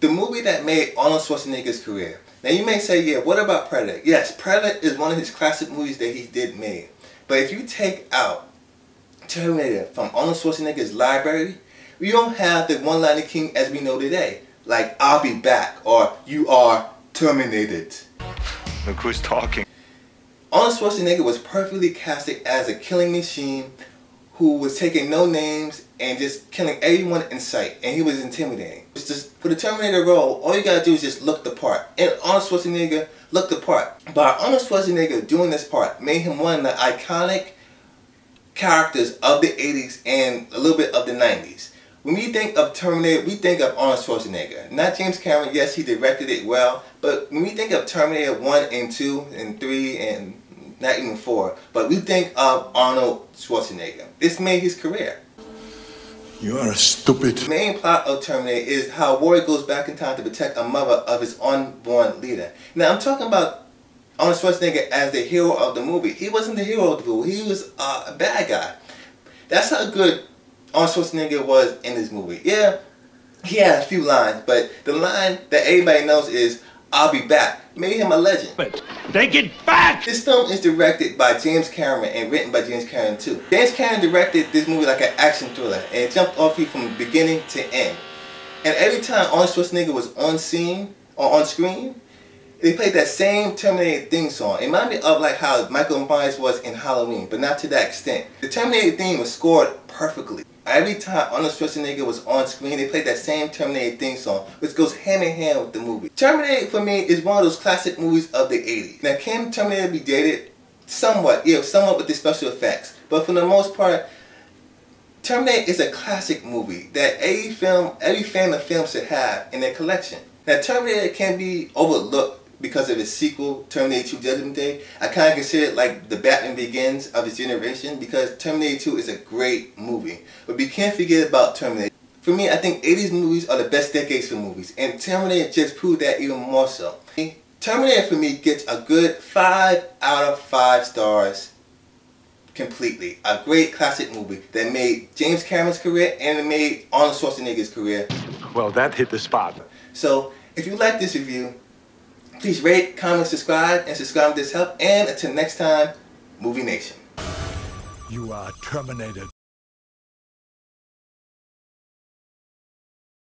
The movie that made Arnold Schwarzenegger's career. Now you may say, yeah, what about Predator? Yes, Predator is one of his classic movies that he did make. But if you take out Terminator from Arnold Schwarzenegger's library, we don't have the one-liner king as we know today. Like, I'll be back, or you are terminated. Look who's talking. Arnold Schwarzenegger was perfectly casted as a killing machine who was taking no names and just killing everyone in sight, and he was intimidating. It's just, for the Terminator role, all you gotta do is just look the part, and Arnold Schwarzenegger looked the part. But Arnold Schwarzenegger doing this part made him one of the iconic characters of the 80s and a little bit of the 90s. When we think of Terminator, we think of Arnold Schwarzenegger. Not James Cameron. Yes, he directed it well, but when we think of Terminator 1 and 2 and 3 and not even 4, but we think of Arnold Schwarzenegger. This made his career. You are stupid. The main plot of Terminator is how a warrior goes back in time to protect a mother of his unborn leader. Now I'm talking about Arnold Schwarzenegger as the hero of the movie. He wasn't the hero of the movie. He was a bad guy. That's how good Arnold Schwarzenegger was in this movie. Yeah, he had a few lines, but the line that everybody knows is, I'll be back, made him a legend. But take it back! This film is directed by James Cameron and written by James Cameron too. James Cameron directed this movie like an action thriller, and it jumped off you from beginning to end. And every time Arnold Schwarzenegger was on scene, or on screen, they played that same Terminator theme song. It reminded me of like how Michael Myers was in Halloween, but not to that extent. The Terminator theme was scored perfectly. Every time Arnold Schwarzenegger was on screen, they played that same Terminator theme song, which goes hand in hand with the movie. Terminator, for me, is one of those classic movies of the 80s. Now, can Terminator be dated? Somewhat, yeah, somewhat with the special effects. But for the most part, Terminator is a classic movie that every fan of film should have in their collection. Now, Terminator can be overlooked because of its sequel, Terminator 2 Judgment Day. I kind of consider it like the Batman Begins of its generation because Terminator 2 is a great movie. But we can't forget about Terminator. For me, I think 80s movies are the best decades for movies, and Terminator just proved that even more so. Terminator for me gets a good 5 out of 5 stars completely. A great classic movie that made James Cameron's career and it made Arnold Schwarzenegger's career. Well, that hit the spot. So, if you like this review, please rate, comment, subscribe, and subscribe to this help. And until next time, Movie Nation. You are terminated.